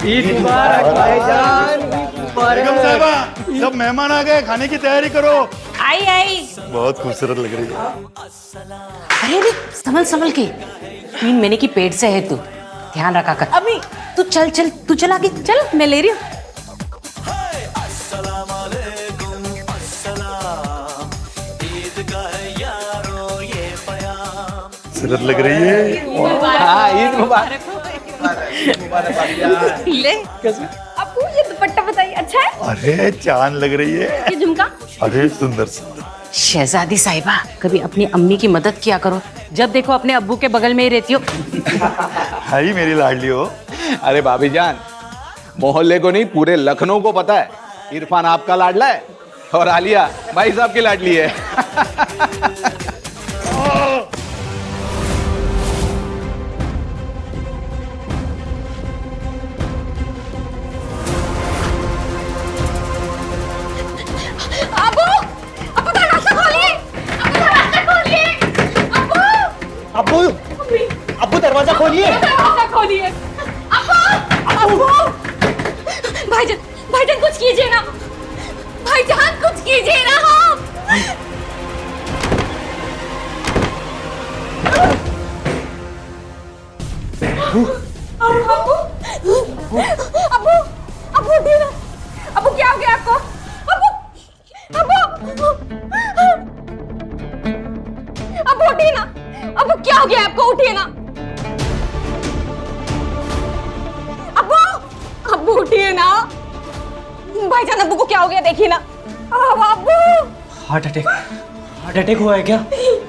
ईद मुबारक भाईजान। बेगम साहबा, सब मेहमान आ गए, खाने की तैयारी करो। आई आई। बहुत खूबसूरत लग रही है। अरे अरे संभल संभल के, 3 महीने की पेट से है तू, ध्यान रखा कर। अभी तू चल चल, तू चल आगे चल, मैं ले रही हूँ। खूबसूरत लग रही है। हाँ, ईद मुबारक। ले आपको ये दुपट्टा बताइए, अच्छा है? अरे चांद लग रही है। ये झुमका? अरे सुंदर सुंदर। शहजादी साहिबा, कभी अपनी अम्मी की मदद किया करो, जब देखो अपने अब्बू के बगल में ही रहती हो। हाई मेरी लाडली हो। अरे भाभी जान, मोहल्ले को नहीं पूरे लखनऊ को पता है इरफान आपका लाडला है और आलिया भाई साहब की लाडली है। अबू, अबू दरवाजा खोलिए, अबू दरवाजा खोलिए, अबू, अब्बू, अब्बू दरवाजा खोलिए। दरवाजा खोलिए, अबू, अबू, भाईजान, भाईजान कुछ कीजिए ना, भाईजान कुछ कीजिए ना। अबू, अबू, अबू उठिए ना, अबू क्या हो गया आपको? अबू, अबू, अबू उठिए ना, अबू क्या हो गया आपको? उठिए ना, अबू, अबू उठिए ना, भाईजान अबू को क्या हो गया देखिए ना। अबू, हार्ट अटैक हुआ है क्या?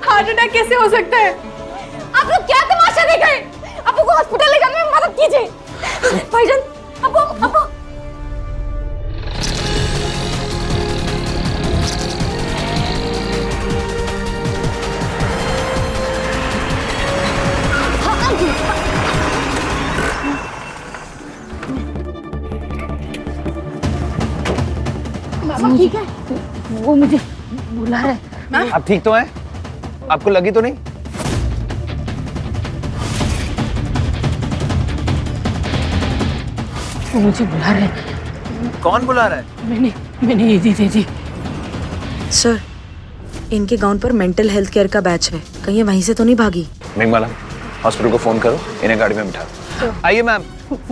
हार्ट अटैक कैसे हो सकता है? आप लोग क्या तमाशा देख रहे हैं? अबू को हॉस्पिटल ले जाने में मदद कीजिए। भाईजान, अबू, अबू, मामा ठीक है? वो मुझे बुला रहा है। आप ठीक तो हैं? आपको लगी तो नहीं? वो मुझे बुला रहा है। कौन बुला रहा है? मैंने ये दी थी। सर, इनके गाउन पर मेंटल हेल्थ केयर का बैच है, कहीं ये वहीं से तो नहीं भागी? मेघमाला, हॉस्पिटल को फोन करो, इन्हें गाड़ी में बिठा। आइए मैम।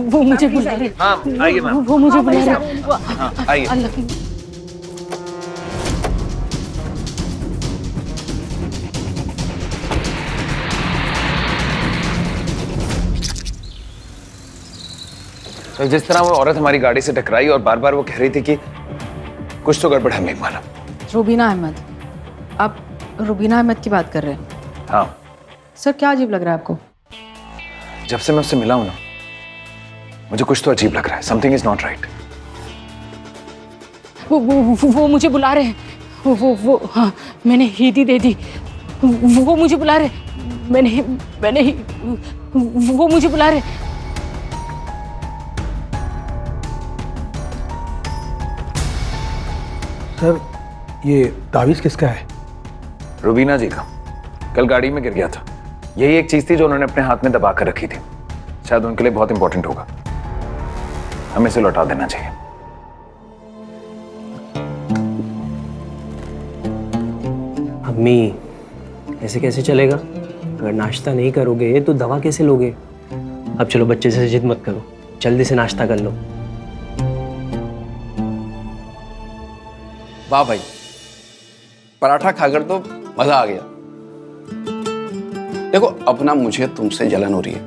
वो मुझे बुला रहे। हाँ आइए मैम। वो मुझे बुला रहे। हाँ आइए। तो जिस तरह वो औरत हमारी गाड़ी से टकराई और बार बार वो कह रही थी कि कुछ तो गड़बड़ है मेघमाला। रुबीना अहमद, आप रुबीना अहमद की बात कर रहे हैं? हाँ, सर क्या अजीब लग रहा है आपको? जब से मैं उससे मिला हूं ना, मुझे कुछ तो अजीब लग रहा है। Something is not right. वो मुझे बुला रहे हैं। वो हाँ, मैंने हीदी दे दी। वो मुझे बुला रहे। मैंने वो मुझे बुला रहे। सर, ये तावीज़ किसका है? रुबीना जी का। कल गाड़ी में गिर गया था। यही एक चीज थी जो उन्होंने अपने हाथ में दबा कर रखी थी। शायद उनके लिए बहुत इंपॉर्टेंट होगा। हमें इसे लौटा देना चाहिए। अम्मी, ऐसे कैसे चलेगा? अगर नाश्ता नहीं करोगे तो दवा कैसे लोगे? अब चलो, बच्चे से जिद मत करो, जल्दी से नाश्ता कर लो। वाह भाई, पराठा खाकर तो मजा आ गया। देखो, अपना मुझे तुमसे जलन हो रही है।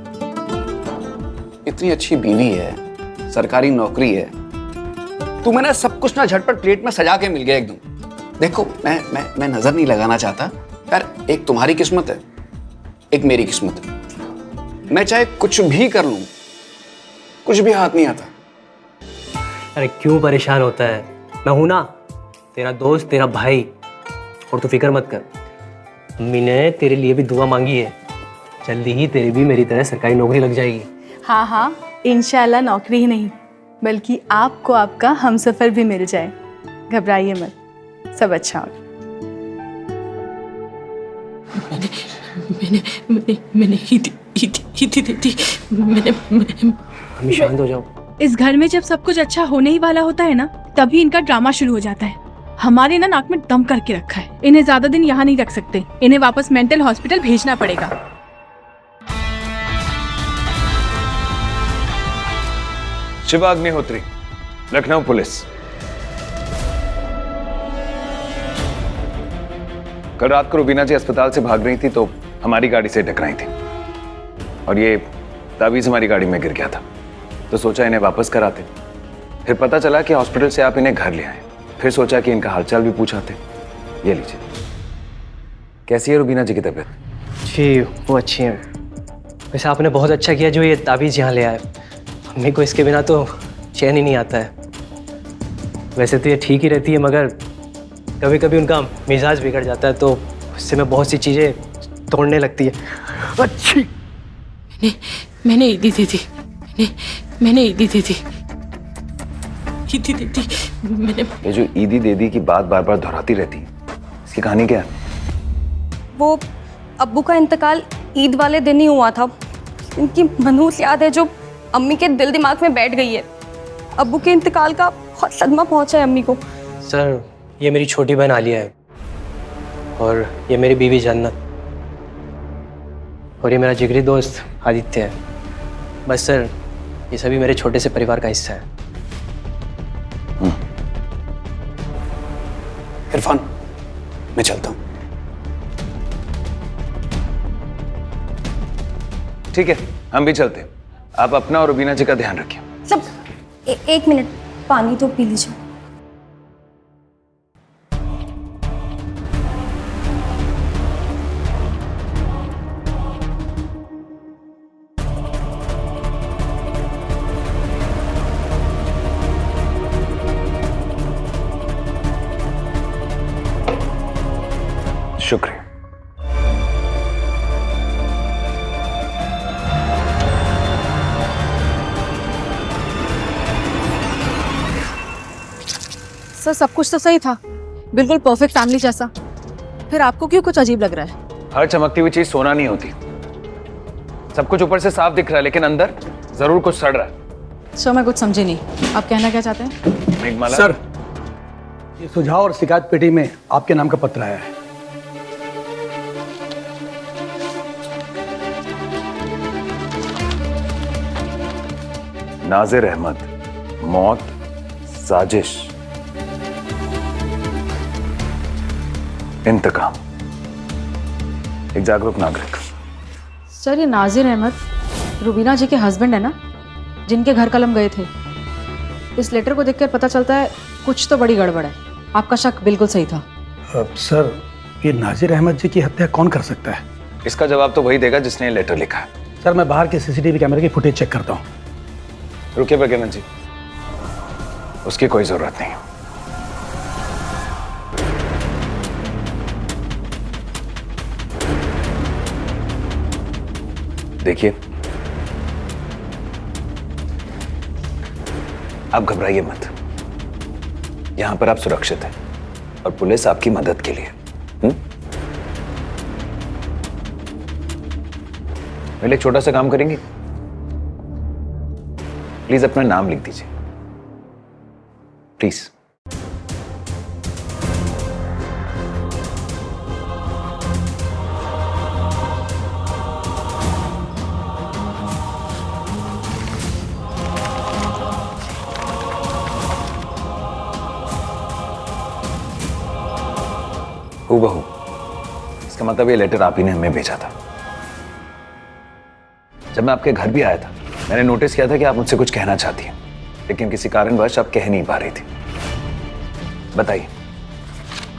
इतनी अच्छी बीवी है, सरकारी नौकरी है, तुम्हें ना सब कुछ ना झटपट प्लेट में सजा के मिल गया एकदम। देखो, मैं नजर नहीं लगाना चाहता यार, एक तुम्हारी किस्मत है, एक मेरी किस्मत है। मैं चाहे कुछ भी कर लूं, कुछ भी हाथ नहीं आता। अरे क्यों परेशान होता है? मैं हूं ना, तेरा दोस्त, तेरा भाई। और तू फिक्र मत कर, अम्मी ने तेरे लिए भी दुआ मांगी है। जल्दी ही तेरी भी मेरी तरह सरकारी नौकरी लग जाएगी। हाँ हाँ, इंशाल्लाह नौकरी ही नहीं बल्कि आपको आपका हमसफर भी मिल जाए। घबराइए मत, सब अच्छा होगा। मैंने हीदी दे दी। अम्मी शांत हो जाओ। इस घर में जब सब कुछ अच्छा होने ही वाला होता है ना, तभी इनका ड्रामा शुरू हो जाता है। हमारे ना नाक में दम करके रखा है, इन्हें ज्यादा दिन यहाँ नहीं रख सकते, इन्हें वापस मेंटल हॉस्पिटल भेजना पड़ेगा। शिवा अग्निहोत्री, लखनऊ पुलिस। कल रात को रुबीना जी अस्पताल से भाग रही थी तो हमारी गाड़ी से टकराई थी और ये ताबीज हमारी गाड़ी में गिर गया था, तो सोचा इन्हें वापस कराते। फिर पता चला कि हॉस्पिटल से आप इन्हें घर ले आए। फिर सोचा कि इनका हालचाल भी पूछाते। ये लीजिए। कैसी है रुबीना जी की तबीयत? जी वो अच्छी है। वैसे आपने बहुत अच्छा किया जो ये ताबीज़ यहाँ ले आए। मेरे को इसके बिना तो चैन ही नहीं आता है। वैसे तो ये ठीक ही रहती है, मगर कभी कभी उनका मिजाज बिगड़ जाता है, तो उससे मैं बहुत सी चीज़ें तोड़ने लगती है। अच्छी मैंने ईदी दी थी, मैंने ईदी दी थी, ईदी दी थी मैंने। ये जो ईदी देदी की बात बार बार दोहराती रहती है, इसकी कहानी क्या है? वो अब्बू का इंतकाल ईद वाले दिन ही हुआ था। इनकी मनहूस याद है जो अम्मी के दिल दिमाग में बैठ गई है। अब्बू के इंतकाल का बहुत सदमा पहुंचा है अम्मी को। सर, ये मेरी छोटी बहन आलिया है और ये मेरी बीवी जन्नत और ये मेरा जिगरी दोस्त आदित्य है। बस सर, ये सभी मेरे छोटे से परिवार का हिस्सा है। इरफान, मैं चलता हूँ। ठीक है, हम भी चलते हैं। आप अपना और रुबीना जी का ध्यान रखिए। सब एक मिनट, पानी तो पी लीजिए। शुक्रिया। सर सब कुछ तो सही था, बिल्कुल परफेक्ट फैमिली जैसा। फिर आपको क्यों कुछ अजीब लग रहा है? हर चमकती हुई चीज सोना नहीं होती। सब कुछ ऊपर से साफ दिख रहा है, लेकिन अंदर जरूर कुछ सड़ रहा है। सर मैं कुछ समझी नहीं, आप कहना क्या चाहते हैं? मेघमाला, सर, ये सुझाव और शिकायत पेटी में आपके नाम का पत्र आया है। नाजिर अहमद, मौत, साजिश, इंतकाम, एक जागरूक नागरिक। सर ये नाजिर अहमद रुबीना जी के हस्बैंड है ना, जिनके घर कल हम गए थे। इस लेटर को देखकर पता चलता है कुछ तो बड़ी गड़बड़ है। आपका शक बिल्कुल सही था। सर, ये नाजिर अहमद जी की हत्या कौन कर सकता है? इसका जवाब तो वही देगा जिसने ये लेटर लिखा है। सर मैं बाहर के सीसीटीवी कैमरे की फुटेज चेक करता हूँ। रुकिए बगेलन जी, उसकी कोई जरूरत नहीं। देखिए, आप घबराइए मत। यहां पर आप सुरक्षित हैं और पुलिस आपकी मदद के लिए। मेरे एक छोटा सा काम करेंगे? प्लीज अपना नाम लिख दीजिए, प्लीज। हूबहू, इसका मतलब ये लेटर आप ही ने हमें भेजा था। जब मैं आपके घर भी आया था, मैंने नोटिस किया था कि आप मुझसे कुछ कहना चाहती हैं, लेकिन किसी कारणवश आप कह नहीं पा रही थी। बताइए,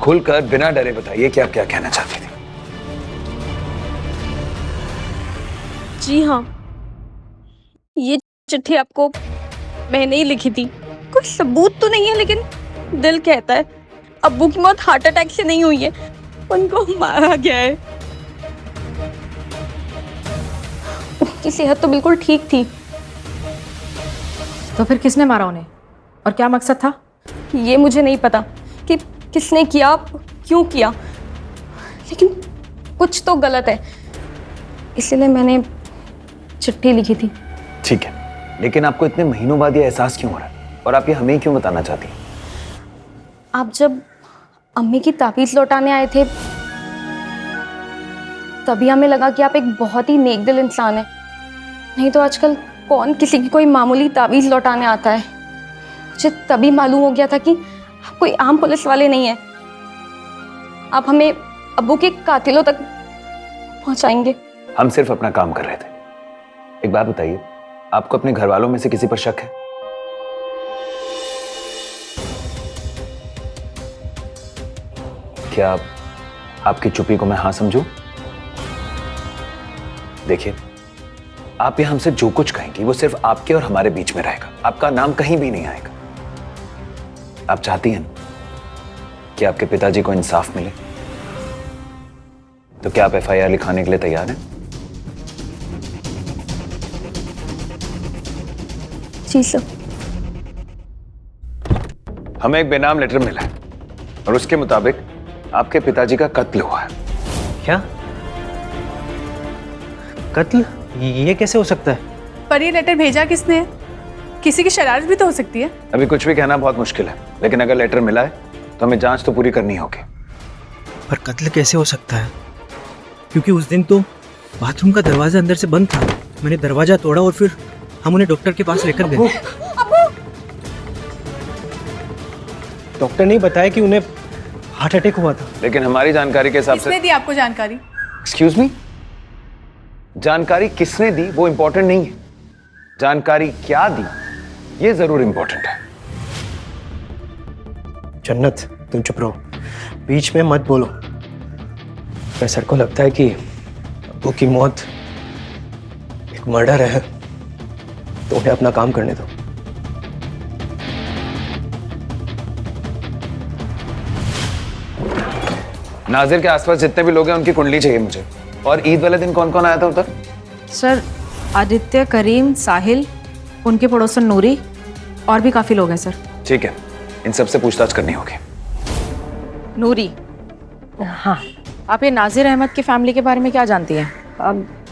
खुलकर बिना डरे बताइए कि आप क्या कहना चाहती थी। जी हाँ, ये चिट्ठी आपको मैंने ही लिखी थी। कोई सबूत तो नहीं है, लेकिन दिल कहता है अब्बू की मौत हार्ट अटैक से नहीं हुई है, उनको मारा गया है। उनकी सेहत तो बिल्कुल ठीक थी। तो फिर किसने मारा उन्हें और क्या मकसद था? ये मुझे नहीं पता कि किसने किया, क्यों किया, लेकिन कुछ तो गलत है, इसलिए मैंने चिट्ठी लिखी थी। ठीक है, लेकिन आपको इतने महीनों बाद ये एहसास क्यों हो रहा है और आप ये हमें क्यों बताना चाहती हैं? आप जब अम्मी की ताबीज लौटाने आए थे तभी हमें लगा कि आप एक बहुत ही नेक दिल इंसान है। नहीं तो आजकल कौन किसी की कोई मामूली ताबीज लौटाने आता है। मुझे तभी मालूम हो गया था कि आप कोई आम पुलिस वाले नहीं है। आप हमें अब्बू के कातिलों तक पहुंचाएंगे। हम सिर्फ अपना काम कर रहे थे। एक बात बताइए, आपको अपने घर वालों में से किसी पर शक है? क्या आपकी चुप्पी को मैं हाँ समझूं? देखिए, आप यहां हमसे जो कुछ कहेंगी वो सिर्फ आपके और हमारे बीच में रहेगा। आपका नाम कहीं भी नहीं आएगा। आप चाहती हैं कि आपके पिताजी को इंसाफ मिले, तो क्या आप एफआईआर लिखाने के लिए तैयार हैं? जी सर। हमें एक बेनाम लेटर मिला है और उसके मुताबिक आपके पिताजी का कत्ल हुआ है। क्या? कत्ल? ये कैसे हो सकता है? पर ये लेटर भेजा किसने है? किसी की शरारत भी तो हो सकती है। अभी कुछ भी कहना बहुत मुश्किल है, लेकिन अगर लेटर मिला है तो हमें जांच तो पूरी करनी होगी। पर कत्ल कैसे हो सकता है? क्योंकि उस दिन तो बाथरूम का दरवाजा अंदर से बंद था। मैंने दरवाजा तोड़ा और फिर हम उन्हें डॉक्टर के पास लेकर गए। डॉक्टर ने बताया कि उन्हें हार्ट अटैक हुआ था। लेकिन हमारी जानकारी के हिसाब किसने से दी आपको जानकारी? एक्सक्यूज मी, जानकारी किसने दी वो इंपॉर्टेंट नहीं है, जानकारी क्या दी ये जरूर इंपॉर्टेंट है। जन्नत, तुम चुप रहो, बीच में मत बोलो। सर को लगता है कि अब्बू की मौत एक मर्डर है, तो उन्हें अपना काम करने दो। नाजिर के आसपास जितने भी लोग हैं उनकी कुंडली चाहिए मुझे। और ईद वाले दिन कौन कौन आया था उधर? सर, आदित्य, करीम, साहिल, उनके पड़ोसन नूरी और भी काफ़ी लोग हैं सर। ठीक है, इन सबसे पूछताछ करनी होगी। नूरी, हाँ, आप ये नाजिर अहमद की फैमिली के बारे में क्या जानती हैं?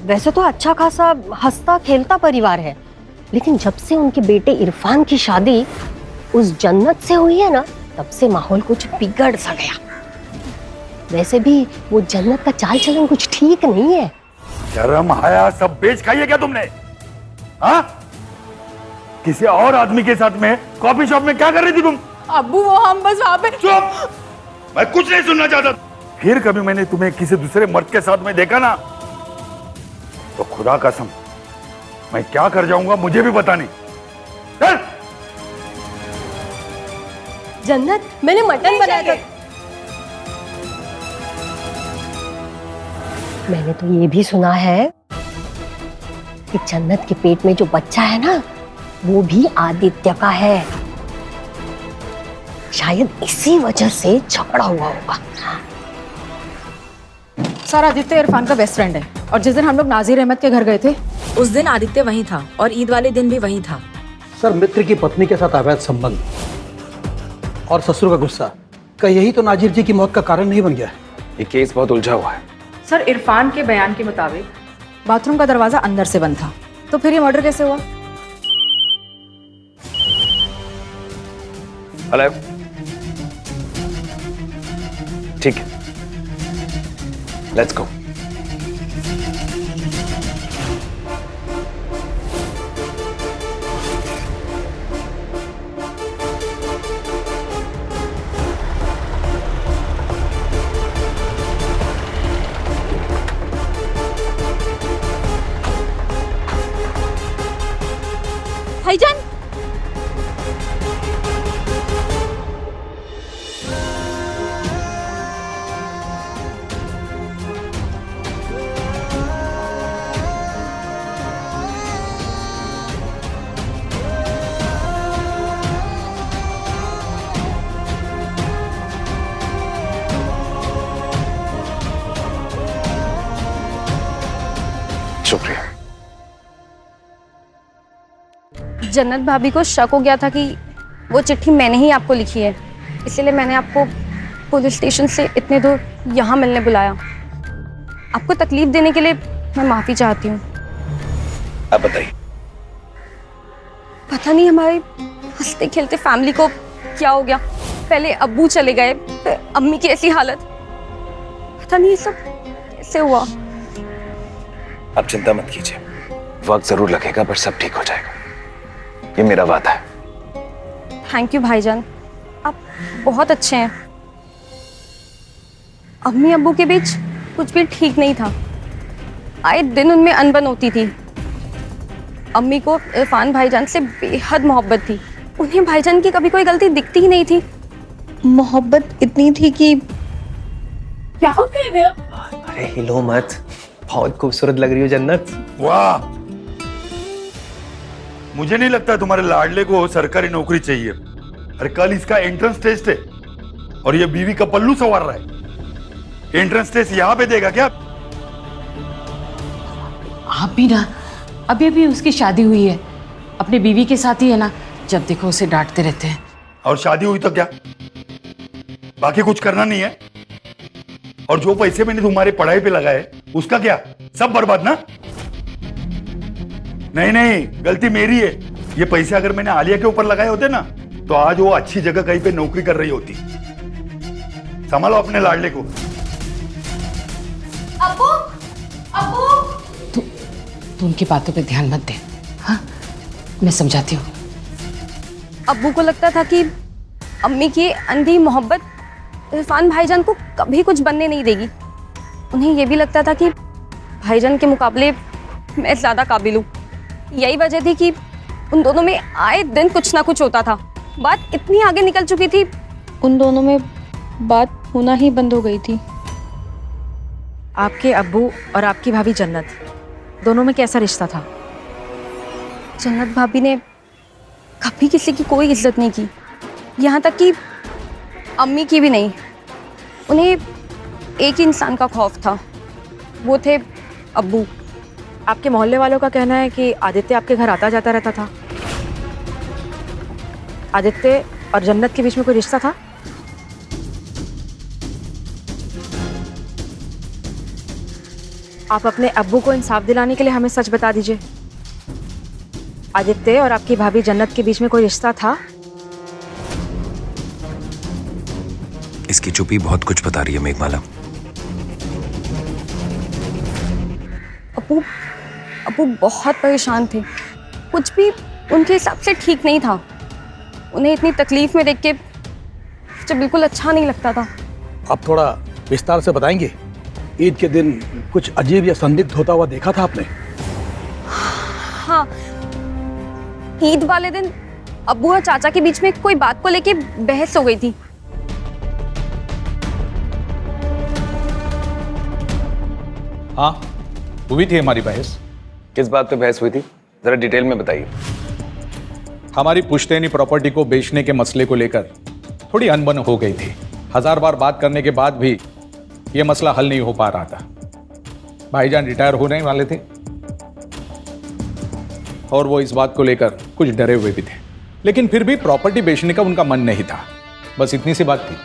वैसे तो अच्छा खासा हंसता खेलता परिवार है, लेकिन जब से उनके बेटे इरफान की शादी उस जन्नत से हुई है ना, तब से माहौल कुछ बिगड़ सा गया। वैसे भी वो जन्नत का चाल चलन कुछ ठीक नहीं है। शर्म हया सब बेच खाई है क्या तुमने? हाँ, किसी और आदमी के साथ में कॉफी शॉप में क्या कर रही थी तुम? अब्बू वो हम बस वहाँ पे। चुप, मैं कुछ नहीं सुनना चाहता। फिर कभी मैंने तुम्हें किसी दूसरे मर्द के साथ में देखा ना, तो खुदा कसम मैं क्या कर जाऊंगा मुझे भी पता नहीं। चल। जन्नत, मैंने मटन बनाया था। मैंने तो ये भी सुना है कि जन्नत के पेट में जो बच्चा है ना, वो भी आदित्य का है। शायद इसी वजह से झगड़ा हुआ होगा। सर, आदित्य इरफान का बेस्ट फ्रेंड है और जिस दिन हम लोग नाजिर अहमद के घर गए थे उस दिन आदित्य वहीं था और ईद वाले दिन भी वहीं था। सर, मित्र की पत्नी के साथ अवैध संबंध और ससुर का गुस्सा, क्या यही तो नाजिर जी की मौत का कारण नहीं बन गया? ये केस बहुत उलझा हुआ है। सर, इरफान के बयान के मुताबिक बाथरूम का दरवाजा अंदर से बंद था, तो फिर ये मर्डर कैसे हुआ? हेलो, ठीक है, लेट्स गो। भाईजान, शुक्रिया। जन्नत भाभी को शक हो गया था कि वो चिट्ठी मैंने ही आपको लिखी है, इसलिए मैंने आपको पुलिस स्टेशन से इतने दूर यहाँ मिलने बुलाया। आपको तकलीफ देने के लिए मैं माफी चाहती हूँ। आप बताइए, पता नहीं हमारे हंसते खेलते फैमिली को क्या हो गया। पहले अब्बू चले गए, फिर अम्मी की ऐसी हालत, पता नहीं ये सब कैसे हुआ। आप चिंता मत कीजिए, वक्त जरूर लगेगा पर सब ठीक हो जाएगा, ये मेरा वादा है। थैंक यू भाईजान, आप बहुत अच्छे हैं। अम्मी अब्बू के बीच कुछ भी ठीक नहीं था, आए दिन उनमें अनबन होती थी। अम्मी को इरफान भाईजान से बेहद मोहब्बत थी, उन्हें भाईजान की कभी कोई गलती दिखती ही नहीं थी। मोहब्बत इतनी थी कि क्या हो गया? अरे हिलो मत, बहुत खूबसूरत लग रही हो जन्नत। वाह, मुझे नहीं लगता तुम्हारे लाडले को सरकारी नौकरी चाहिए। अरे कल इसका एंट्रेंस टेस्ट है और ये बीवी का पल्लू संवार रहा है। एंट्रेंस टेस्ट यहाँ पे देगा क्या? आप भी ना, अभी अभी उसकी शादी हुई है, अपने बीवी के साथ ही है ना, जब देखो उसे डांटते रहते हैं। और शादी हुई तो क्या, बाकी कुछ करना नहीं है? और जो पैसे मैंने तुम्हारी पढ़ाई पे लगाए उसका क्या, सब बर्बाद ना? नहीं नहीं, गलती मेरी है। ये पैसे अगर मैंने आलिया के ऊपर लगाए होते ना तो आज वो अच्छी जगह कहीं पे नौकरी कर रही होती। संभालो अपने लाडले को। अब्बू, अब्बू। तू उनकी बातों पे ध्यान मत दे, हाँ, मैं समझाती हूँ। अब्बू को लगता था कि अम्मी की अंधी मोहब्बत इरफान भाईजान को कभी कुछ बनने नहीं देगी। उन्हें यह भी लगता था कि भाईजान के मुकाबले मैं ज्यादा काबिल हूँ। यही वजह थी कि उन दोनों में आए दिन कुछ ना कुछ होता था। बात इतनी आगे निकल चुकी थी, उन दोनों में बात होना ही बंद हो गई थी। आपके अब्बू और आपकी भाभी जन्नत, दोनों में कैसा रिश्ता था? जन्नत भाभी ने कभी किसी की कोई इज्जत नहीं की, यहाँ तक कि अम्मी की भी नहीं। उन्हें एक ही इंसान का खौफ था, वो थे अब्बू। आपके मोहल्ले वालों का कहना है कि आदित्य आपके घर आता जाता रहता था। आदित्य और जन्नत के बीच में कोई रिश्ता था? आप अपने अब्बू को इंसाफ दिलाने के लिए हमें सच बता दीजिए। आदित्य और आपकी भाभी जन्नत के बीच में कोई रिश्ता था? इसकी चुप्पी बहुत कुछ बता रही है मेघमाला। अब्बू बहुत परेशान थे, कुछ भी उनके हिसाब से ठीक नहीं था। उन्हें इतनी तकलीफ में देख के मुझे बिल्कुल अच्छा नहीं लगता था। आप थोड़ा विस्तार से बताएंगे? ईद के दिन कुछ अजीब या संदिग्ध होता हुआ देखा था आपने? हाँ, ईद वाले दिन अब्बू और चाचा के बीच में कोई बात को लेके बहस हो गई थी। हाँ, हुई थी हमारी बहस। किस बात पे बहस हुई थी, जरा डिटेल में बताइए। हमारी पुश्तैनी प्रॉपर्टी को बेचने के मसले को लेकर थोड़ी अनबन हो गई थी। 1000 बार बात करने के बाद भी यह मसला हल नहीं हो पा रहा था। भाईजान रिटायर होने वाले थे और वो इस बात को लेकर कुछ डरे हुए भी थे, लेकिन फिर भी प्रॉपर्टी बेचने का उनका मन नहीं था। बस इतनी सी बात थी।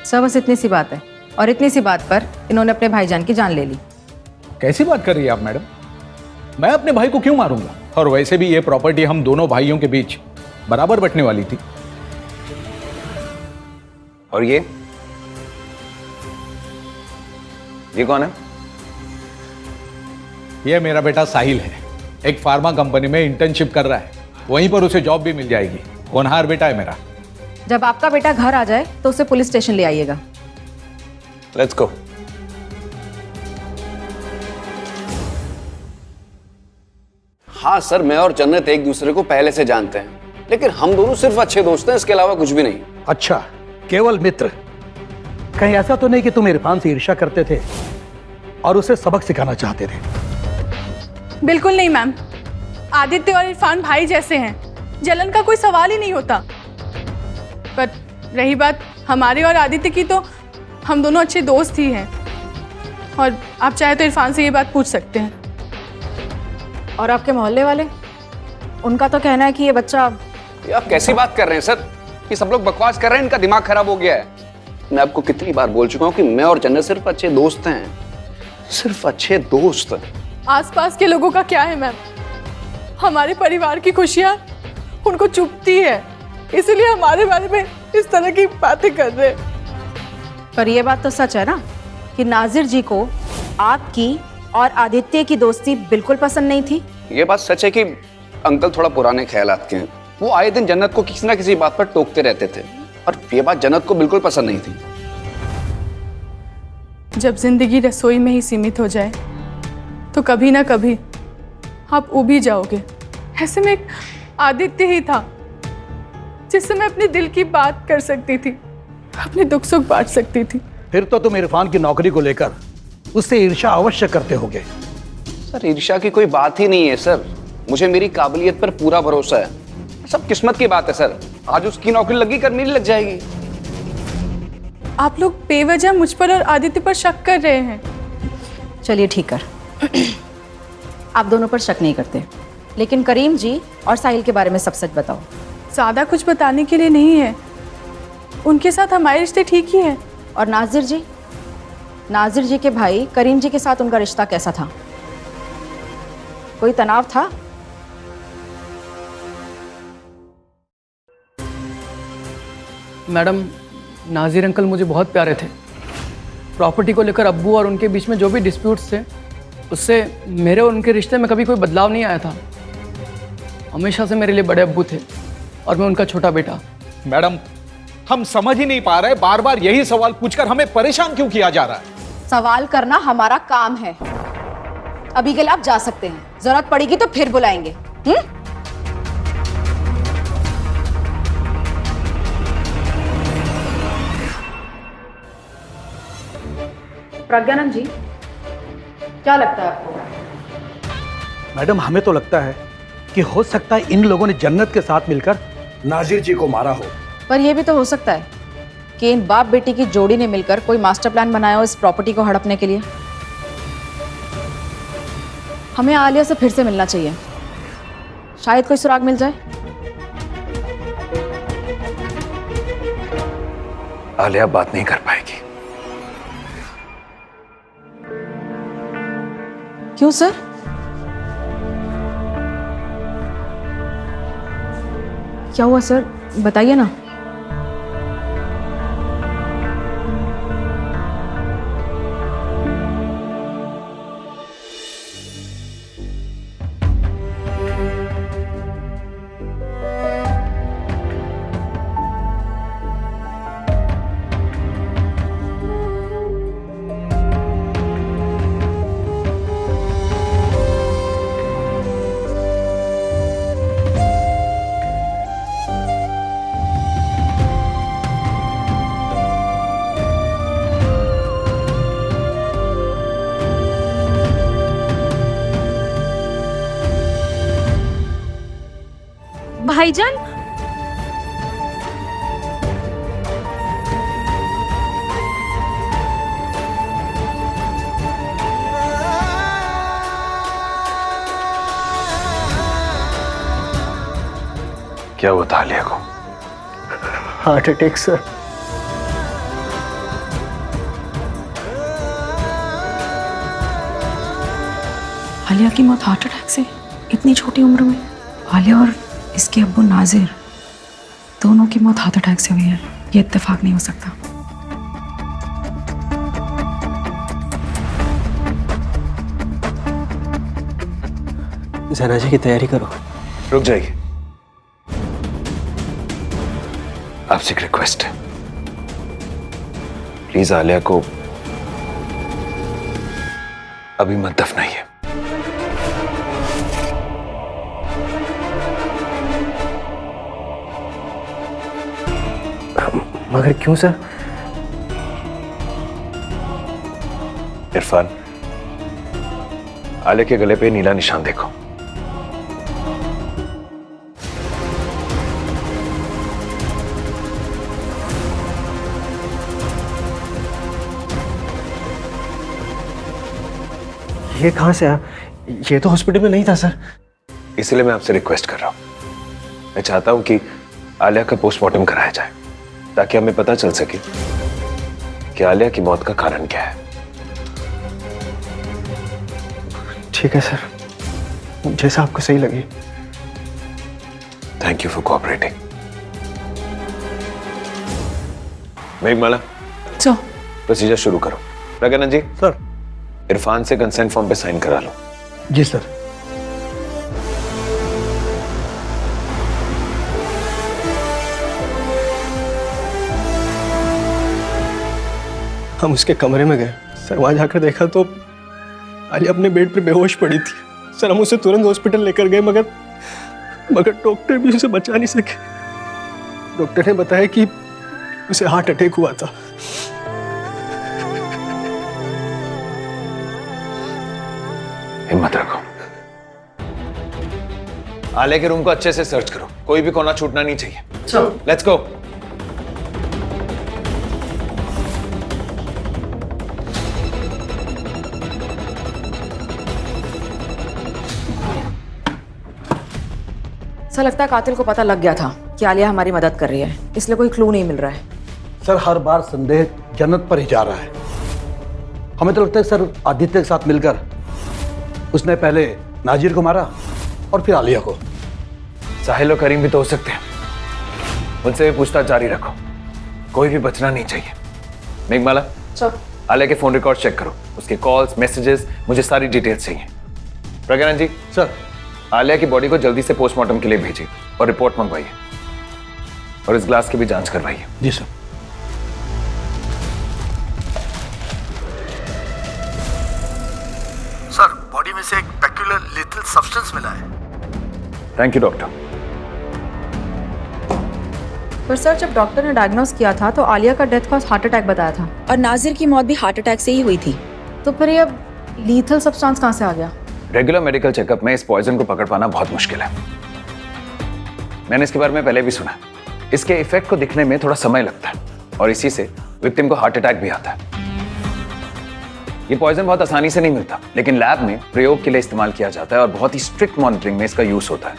सब बस इतनी सी बात है, और इतनी सी बात पर इन्होंने अपने भाईजान की जान ले ली। कैसी बात कर रही है आप मैडम? मैं अपने भाई को क्यों मारूंगा? और वैसे भी ये प्रॉपर्टी हम दोनों भाइयों के बीच बराबर बंटने वाली थी। और ये कौन है? ये मेरा बेटा साहिल है, एक फार्मा कंपनी में इंटर्नशिप कर रहा है, वहीं पर उसे जॉब भी मिल जाएगी। होनहार बेटा है मेरा। जब आपका बेटा घर आ जाए तो उसे पुलिस स्टेशन ले आइएगा। Let's go. हाँ सर, मैं और जन्नत एक दूसरे को पहले से जानते हैं, लेकिन हम दोनों सिर्फ अच्छे दोस्त हैं, इसके अलावा कुछ भी नहीं। अच्छा, केवल मित्र। कहीं ऐसा तो नहीं कि तुम इरफान से ईर्ष्या करते थे और उसे सबक सिखाना चाहते थे? बिल्कुल नहीं मैम, आदित्य और इरफान भाई जैसे हैं, जलन का कोई सवाल ही नहीं होता। पर रही बात हमारे और आदित्य की, तो हम दोनों अच्छे दोस्त ही हैं, और आप चाहे तो इरफान से ये बात पूछ सकते हैं। और आपके मोहल्ले वाले, उनका तो कहना है कि ये बच्चा। ये आप कैसी बात कर रहे हैं सर? ये सब लोग बकवास कर रहे हैं, इनका दिमाग खराब हो गया है। मैं आपको कितनी बार बोल चुका हूँ कि मैं और जन्नत सिर्फ अच्छे दोस्त हैं, सिर्फ अच्छे दोस्त। आसपास के लोगों का क्या है मैम? हमारे परिवार की खुशियाँ उनको चुभती है, इसीलिए हमारे बारे में इस तरह की बातें कर रहे हैं। पर ये बात तो सच है ना कि नाजिर जी को आपकी और आदित्य की दोस्ती बिल्कुल पसंद नहीं थी। ये बात सच है कि अंकल थोड़ा पुराने ख्यालात के हैं। वो आए दिन जन्नत को किसी ना किसी बात पर टोकते रहते थे और ये बात जन्नत को बिल्कुल पसंद नहीं थी। जब जिंदगी रसोई में ही सीमित हो जाए तो कभी ना कभी आप उब ही जाओगे। ऐसे में एक आदित्य ही था जिससे मैं अपने दिल की बात कर सकती थी, अपने दुख सुख बांट सकती थी। फिर तो तुम इरफान की नौकरी को लेकर उससे ईर्ष्या अवश्य करते होगे। सर ईर्ष्या की कोई बात ही नहीं है सर, मुझे मेरी काबिलियत पर पूरा भरोसा है। सब किस्मत की बात है सर, आज उसकी नौकरी लगी कर मेरी लग जाएगी। आप लोग बेवजह मुझ पर और आदित्य पर शक कर रहे हैं। चलिए ठीक कर, आप दोनों पर शक नहीं करते, लेकिन करीम जी और साहिल के बारे में सब सच बताओ। ज़्यादा कुछ बताने के लिए नहीं है, उनके साथ हमारे रिश्ते ठीक ही है। और नाजिर जी, नाजिर जी के भाई करीम जी के साथ उनका रिश्ता कैसा था? कोई तनाव था? मैडम, नाजिर अंकल मुझे बहुत प्यारे थे। प्रॉपर्टी को लेकर अब्बू और उनके बीच में जो भी डिस्प्यूट्स थे, उससे मेरे और उनके रिश्ते में कभी कोई बदलाव नहीं आया था। हमेशा से मेरे लिए बड़े अब्बू थे और मैं उनका छोटा बेटा। मैडम, हम समझ ही नहीं पा रहे, बार बार यही सवाल पूछकर हमें परेशान क्यों किया जा रहा है? सवाल करना हमारा काम है। अभी के लिए आप जा सकते हैं, जरूरत पड़ेगी तो फिर बुलाएंगे। प्रज्ञानंद जी, क्या लगता है आपको? मैडम, हमें तो लगता है कि हो सकता है इन लोगों ने जन्नत के साथ मिलकर नाजिर जी को मारा हो। पर यह भी तो हो सकता है कि इन बाप बेटी की जोड़ी ने मिलकर कोई मास्टर प्लान बनाया हो इस प्रॉपर्टी को हड़पने के लिए। हमें आलिया से फिर से मिलना चाहिए, शायद कोई सुराग मिल जाए। आलिया बात नहीं कर पाएगी। क्यों सर? क्या हुआ सर, बताइए ना। भाईजान, क्या हुआ था आलिया को? Heart attack sir. आलिया की मौत हार्ट अटैक से इतनी छोटी उम्र में? आलिया और इसके अब्बू नाजिर दोनों की मौत हार्ट अटैक से हुई है, ये इत्तेफाक नहीं हो सकता। जनाजे की तैयारी करो। रुक जाइए, आपसे एक रिक्वेस्ट है, प्लीज आलिया को अभी मत दफनाइए। मगर क्यों सर? इरफान, आलिया के गले पे नीला निशान देखो। ये कहां से आया? ये तो हॉस्पिटल में नहीं था सर। इसलिए मैं आपसे रिक्वेस्ट कर रहा हूं, मैं चाहता हूं कि आलिया का पोस्टमार्टम कराया जाए ताकि हमें पता चल सके कि आलिया की मौत का कारण क्या है। ठीक है सर, जैसा आपको सही लगे। Thank you for cooperating. Meghmala, sir procedure शुरू करो। प्रज्ञानंद जी, सर। इरफान से कंसेंट फॉर्म पे साइन करा लो। जी सर। हम उसके कमरे में गए सर, वहां जाकर देखा तो आलिया अपने बेड पे बेहोश पड़ी थी सर। हम उसे तुरंत हॉस्पिटल लेकर गए मगर डॉक्टर भी उसे बचा नहीं सके। डॉक्टर ने बताया कि उसे हार्ट अटैक हुआ था। हिम्मत रखो। आलिया के रूम को अच्छे से सर्च करो, कोई भी कोना छूटना नहीं चाहिए। Let's go. ऐसा लगता है कातिल को पता लग गया था कि आलिया हमारी मदद कर रही है, इसलिए कोई क्लू नहीं मिल रहा है। सर हर बार संदेह जन्नत पर ही जा रहा है। हमें तो लगता है सर आदित्य के साथ मिलकर उसने पहले नाजिर को मारा और फिर आलिया को। साहिल और करीम भी तो हो सकते हैं, उनसे भी पूछताछ जारी रखो, कोई भी बचना नहीं चाहिए। मेघमाला, आलिया के फोन रिकॉर्ड चेक करो, उसके कॉल्स, मैसेजेस, मुझे सारी डिटेल्स चाहिए। प्रज्ञानंद जी, सर। आलिया की बॉडी को जल्दी से पोस्टमार्टम के लिए भेजिए और रिपोर्ट मंगवाइए, और इस ग्लास की भी जांच करवाइए। जी सर। सर, बॉडी में से एक पेक्युलर लीथल सब्सटेंस मिला है। Thank you doctor. पर सर जब डॉक्टर ने डायग्नोस किया था तो आलिया का डेथ कॉज हार्ट अटैक बताया था और नाजिर की मौत भी हार्ट अटैक से ही हुई थी। तो फिर ये अब लीथल सब्सटेंस कहाँ से आ गया? रेगुलर मेडिकल चेकअप में इस पॉइजन को पकड़ पाना बहुत मुश्किल है। मैंने इसके बारे में पहले भी सुना। इसके इफेक्ट को दिखने में थोड़ा समय लगता है और इसी से विक्टिम को हार्ट अटैक भी आता है। ये पॉइजन बहुत आसानी से नहीं मिलता, लेकिन लैब में प्रयोग के लिए इस्तेमाल किया जाता है और बहुत ही स्ट्रिक्ट मॉनिटरिंग में इसका यूज होता है।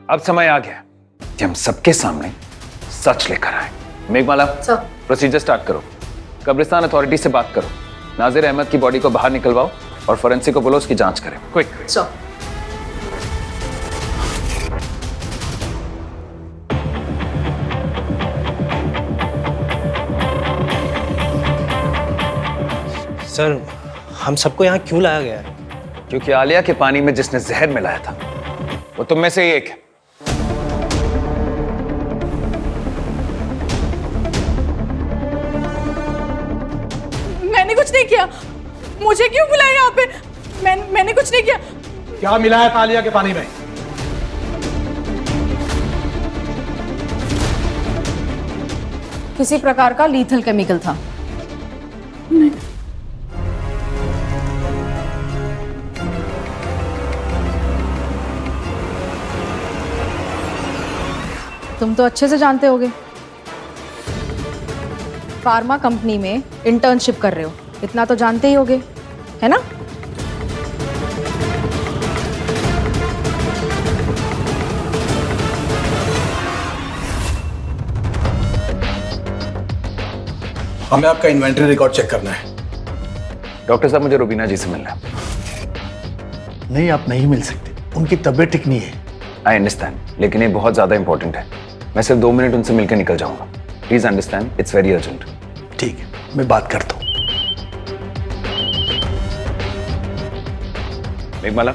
अब समय आ गया कि हम सबके सामने सच लेकर आए। मेघमाला, प्रोसीजर स्टार्ट करो। कब्रिस्तान अथॉरिटी से बात करो, नाजिर अहमद की बॉडी को बाहर निकलवाओ और फोरेंसिक को बोलो उसकी जांच करें। क्विक। सर हम सबको यहाँ क्यों लाया गया है? क्योंकि आलिया के पानी में जिसने जहर मिलाया था वो तुम में से ही एक है। मैंने कुछ नहीं किया, मुझे क्यों बुलाया यहाँ पे? मैंने कुछ नहीं किया। क्या मिलाया था आलिया के पानी में? किसी प्रकार का लीथल केमिकल था। नहीं। तुम तो अच्छे से जानते होगे, फार्मा कंपनी में इंटर्नशिप कर रहे हो, इतना तो जानते ही होगे, है ना? हमें आपका इन्वेंटरी रिकॉर्ड चेक करना है। डॉक्टर साहब, मुझे रुबीना जी से मिलना है। नहीं, आप नहीं मिल सकते, उनकी तबीयत ठीक नहीं है। आई अंडरस्टैंड, लेकिन ये बहुत ज्यादा इंपॉर्टेंट है। मैं सिर्फ 2 मिनट उनसे मिलकर निकल जाऊंगा। Please understand, it's very urgent. ठीक है, मैं बात करता हूँ। मेघमाला।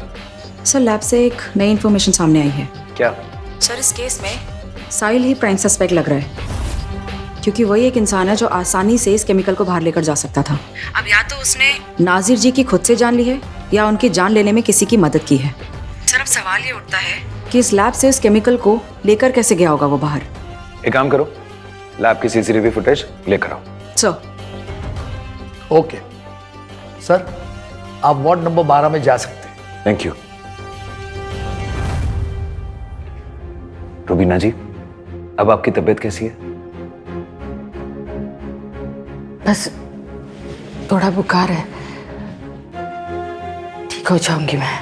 सर लैब से एक नई इन्फॉर्मेशन सामने आई है। क्या? सर इस केस में साहिल ही प्राइम सस्पेक्ट लग रहा है, क्योंकि वही एक इंसान है जो आसानी से इस केमिकल को बाहर लेकर जा सकता था। अब या तो उसने नाजिर जी की खुद से जान ली है या उनकी जान लेने में किसी की मदद की है। सर अब सवाल ये उठता है कि इस लैब से इस केमिकल को लेकर कैसे गया होगा वो बाहर। एक काम करो, लैब की सीसीटीवी फुटेज लेकर आओ। सर। ओके सर, आप वार्ड नंबर 12 में जा सकते हैं। Thank you. रुबीना जी, अब आपकी तबीयत कैसी है? बस थोड़ा बुखार है, ठीक हो जाऊंगी मैं।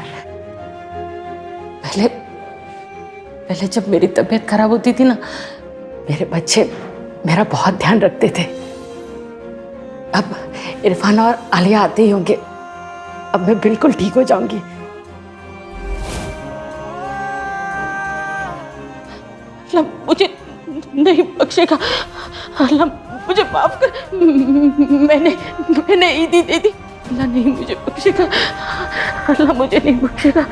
पहले जब मेरी तबीयत खराब होती थी ना, मेरे बच्चे मेरा बहुत ध्यान रखते थे। अब इरफान और आलिया आते ही होंगे, अब मैं बिल्कुल ठीक हो जाऊंगी। अल्लाह मुझे नहीं बख्शेगा। अल्लाह मुझे माफ कर, मैंने ईदी दे दी। अल्लाह नहीं मुझे बख्शेगा, अल्लाह मुझे नहीं बख्शेगा।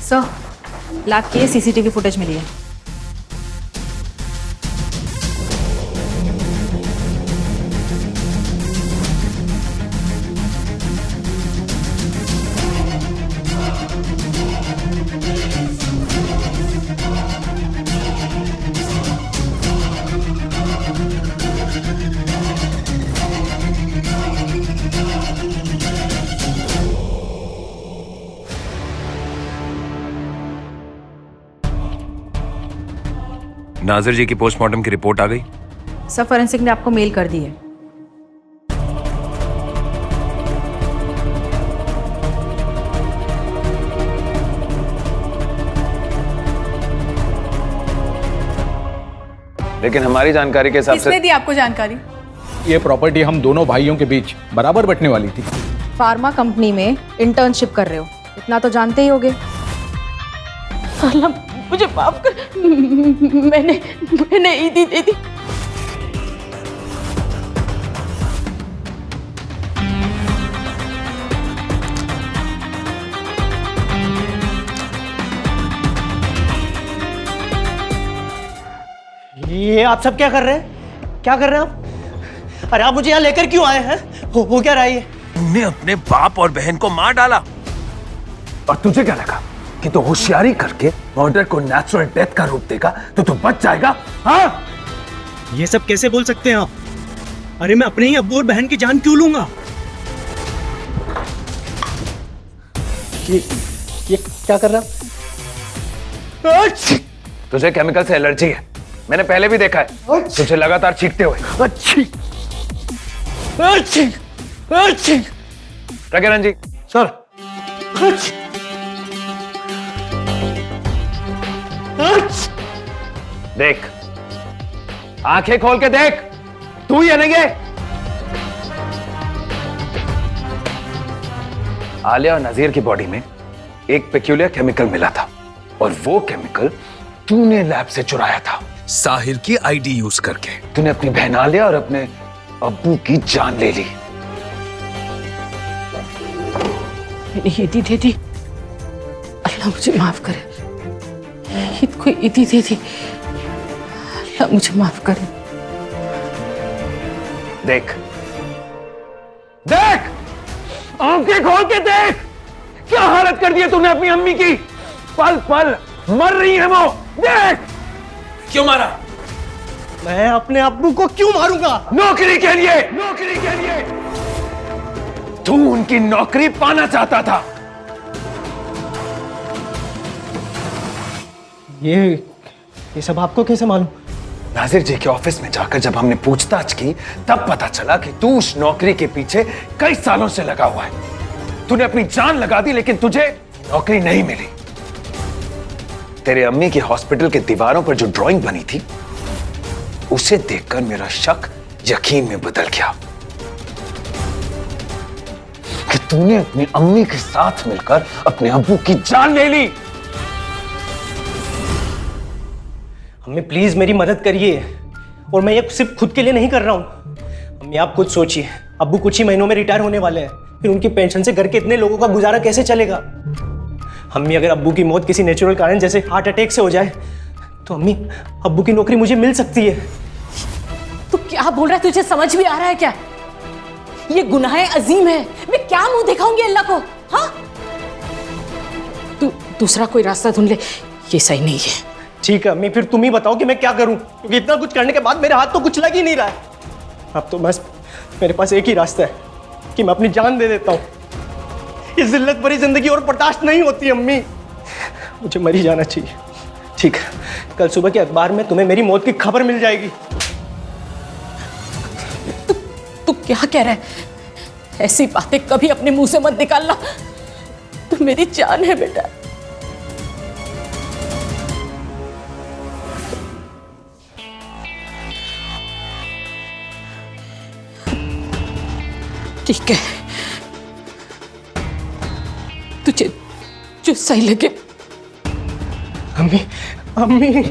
सर, लैब की सीसीटीवी फुटेज मिली है। नाजिर जी की पोस्टमार्टम की रिपोर्ट आ गई? सर, फॉरेंसिक ने आपको मेल कर दी है। लेकिन हमारी जानकारी के हिसाब किसने से दी आपको जानकारी? ये प्रॉपर्टी हम दोनों भाइयों के बीच बराबर बंटने वाली थी। फार्मा कंपनी में इंटर्नशिप कर रहे हो, इतना तो जानते ही होगे। अल्लाह मुझे माफ कर, मैंने ईदी दे दी। ये आप सब क्या कर रहे हैं? क्या कर रहे हैं आप? अरे आप मुझे यहाँ लेकर क्यों आए हैं? हो क्या रहा है ये? तुमने अपने बाप और बहन को मार डाला और तुझे क्या लगा कि तो होशियारी करके मर्डर को नेचुरल डेथ का रूप देगा तो तू बच जाएगा? हाँ, ये सब कैसे बोल सकते हैं आप? अरे मैं अपने ही अब्बू और बहन की जान क्यों लूंगा? ये क्या कर रहा? तुझे केमिकल से एलर्जी है, मैंने पहले भी देखा है तुझे लगातार छींकते हुए। प्रज्ञानंद जी। सर। देख, आंखें खोल के देख, तू ही है नहीं है? आलिया और नजीर की बॉडी में एक पेक्यूलियर केमिकल मिला था और वो केमिकल तूने लैब से चुराया था साहिर की आईडी यूज करके। तूने अपनी बहन आलिया और अपने अब्बू की जान ले ली। मैंने ईदी दे दी, अल्लाह मुझे माफ करे। ईद को ईदी दे दी, अल्लाह मुझे माफ करे। देख देख, आंखें खोल के देख, क्या हालत कर दी है तूने अपनी अम्मी की। पल पल मर रही है वो। देख, क्यों मारा? मैं अपने अब्बू को क्यों मारूंगा? नौकरी के लिए, नौकरी के लिए। तू उनकी नौकरी पाना चाहता था। ये सब आपको कैसे मालूम? नाजिर जी के ऑफिस में जाकर जब हमने पूछताछ की तब पता चला कि तू उस नौकरी के पीछे कई सालों से लगा हुआ है। तूने अपनी जान लगा दी लेकिन तुझे नौकरी नहीं मिली। तेरे अम्मी की हॉस्पिटल के दीवारों पर जो ड्राइंग बनी थी उसे देखकर मेरा शक यकीन में बदल गया कि तूने अपनी अम्मी के साथ मिलकर अपने अब्बू की जान ले ली। अम्मी प्लीज मेरी मदद करिए, और मैं ये सिर्फ खुद के लिए नहीं कर रहा हूँ। अम्मी आप खुद सोचिए, अब्बू कुछ ही महीनों में रिटायर होने वाले हैं, फिर उनकी पेंशन से घर के इतने लोगों का गुजारा कैसे चलेगा? अम्मी अगर अब्बू की मौत किसी नेचुरल कारण जैसे हार्ट अटैक से हो जाए तो अम्मी अब्बू की नौकरी मुझे मिल सकती है। तू क्या बोल रहा है? तुझे समझ भी आ रहा है क्या? ये गुनाह अजीम है, मैं क्या मुंह दिखाऊंगी अल्लाह को? हाँ, तू दूसरा कोई रास्ता ढूंढ ले, ये सही नहीं है। ठीक है अम्मी, फिर तुम ही बताओ कि मैं क्या करूं, क्योंकि इतना कुछ करने के बाद मेरे हाथ तो कुछ लग ही नहीं रहा है। अब तो बस मेरे पास एक ही रास्ता है कि मैं अपनी जान दे देता हूँ। ये जिल्लत भरी जिंदगी और बर्दाश्त नहीं होती अम्मी, मुझे मर ही जाना चाहिए। ठीक है, कल सुबह के अखबार में तुम्हें मेरी मौत की खबर मिल जाएगी। तू क्या कह रहा है? ऐसी बातें कभी अपने मुंह से मत निकालना। तू मेरी जान है बेटा। ठीक है, तुझे जो सही लगे। अम्मी, अम्मी।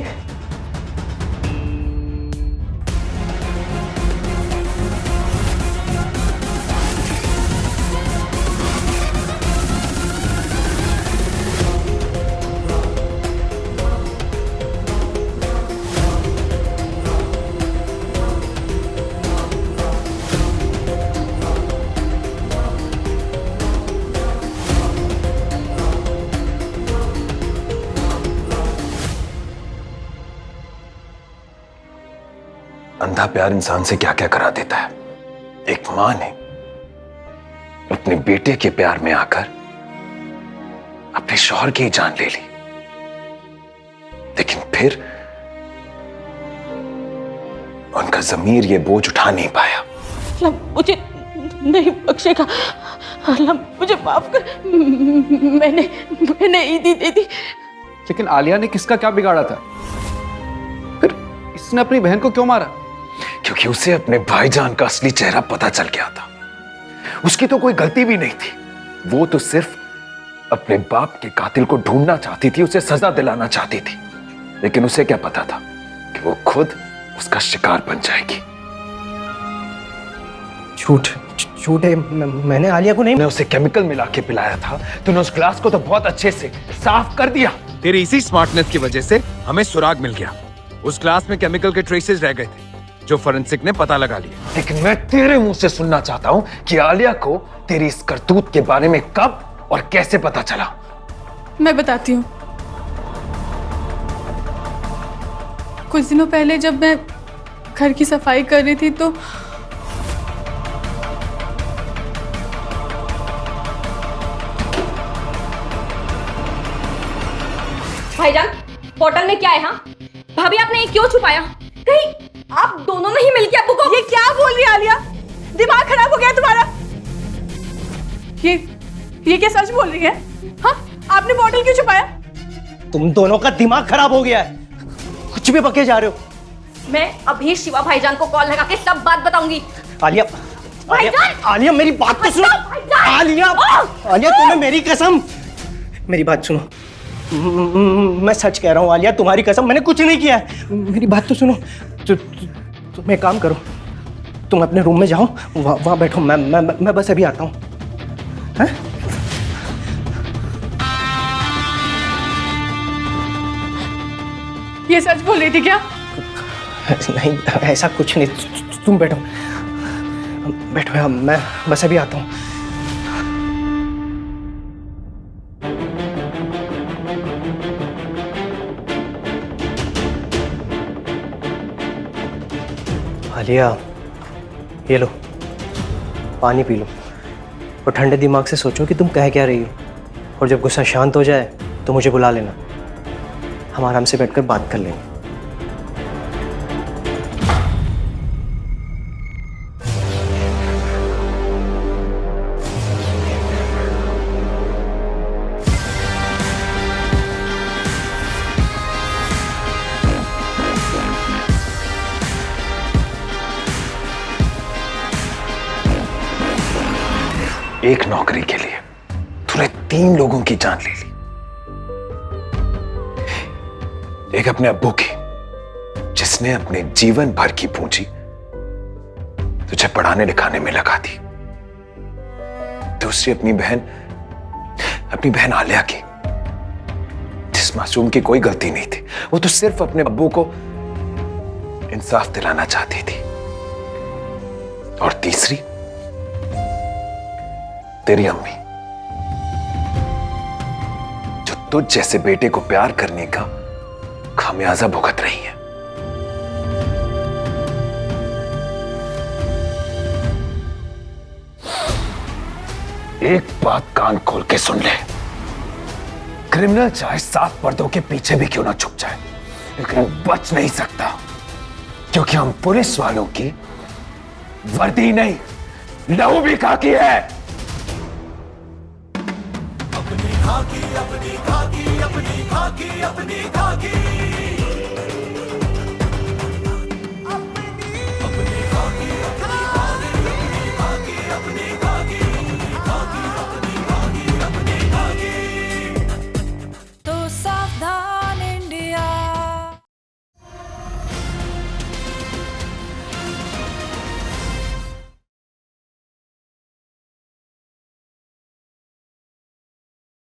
अंधा प्यार इंसान से क्या क्या करा देता है। एक मां ने अपने बेटे के प्यार में आकर अपने शौहर की जान ले ली, लेकिन फिर उनका ज़मीर ये बोझ उठा नहीं पाया। अल्लाह मुझे नहीं बख्शेगा। अल्लाह मुझे माफ कर। मैंने ईदी दे दी। लेकिन आलिया ने किसका क्या बिगाड़ा था? फिर इसने अपनी बहन को क्यों मारा? क्योंकि उसे अपने भाईजान का असली चेहरा पता चल गया था। उसकी तो कोई गलती भी नहीं थी। वो तो सिर्फ अपने बाप के कातिल को ढूंढना चाहती थी, उसे सजा दिलाना चाहती थी। लेकिन उसे क्या पता था कि वो खुद उसका शिकार बन जाएगी। झूठ है। मैंने आलिया को नहीं। ने उसे केमिकल मिला के पिलाया था। तूने उस ग्लास को तो बहुत अच्छे से साफ कर दिया। तेरी इसी स्मार्टनेस की वजह से हमें सुराग मिल गया। उस ग्लास में केमिकल के ट्रेसेस रह गए थे जो फोरेंसिक ने पता लगा लिया। लेकिन मैं तेरे मुंह से सुनना चाहता हूं कि आलिया को तेरी इस करतूत के बारे में कब और कैसे पता चला। मैं बताती हूँ। कुछ दिनों पहले जब मैं घर की सफाई कर रही थी तो भाईजान, बोतल में क्या है? हाँ भाभी, आपने ये क्यों छुपाया? कहीं आप दोनों ने ही मिलकर अब्बू को। ये क्या बोल रही है आलिया? दिमाग खराब हो गया तुम्हारा? ये क्या सच बोल रही है? हाँ, आपने बोतल क्यों छुपाया? तुम दोनों का दिमाग खराब हो गया है। कुछ भी बके जा रहे हो। मैं अभी शिवा भाईजान को कॉल लगा के सब बात बताऊंगी। आलिया, आलिया मेरी बात तो सुनो। आलिया, आलिया तुम्हें मेरी कसम, मेरी बात सुनो। मैं सच कह रहा हूँ आलिया, तुम्हारी कसम, मैंने कुछ नहीं किया है। मेरी बात तो सुनो। तुम एक काम करो, तुम अपने रूम में जाओ, वहां बैठो। मैं बस अभी आता हूँ। ये सच बोल रही थी क्या? नहीं, ऐसा कुछ नहीं। तुम बैठो बैठो, मैं बस अभी आता हूँ। आलिया, ये लो पानी पी लो और ठंडे दिमाग से सोचो कि तुम कह क्या रही हो। और जब गुस्सा शांत हो जाए तो मुझे बुला लेना, हम आराम से बैठकर बात कर लेंगे। एक नौकरी के लिए तूने 3 लोगों की जान ले ली। एक अपने अब्बू की, जिसने अपने जीवन भर की पूंजी तुझे पढ़ाने लिखाने में लगा दी। दूसरी अपनी बहन आलिया की, जिस मासूम की कोई गलती नहीं थी। वो तो सिर्फ अपने अब्बू को इंसाफ दिलाना चाहती थी। और तीसरी तेरी अम्मी, जो तुझ जैसे बेटे को प्यार करने का खामियाजा भुगत रही है। एक बात कान खोल के सुन ले, क्रिमिनल चाहे 7 पर्दों के पीछे भी क्यों ना छुप जाए, लेकिन बच नहीं सकता, क्योंकि हम पुलिस वालों की वर्दी नहीं, लहू भी खाकी है। अपनी खाकी, अपनी खाकी, अपनी खाकी, अपनी खाकी।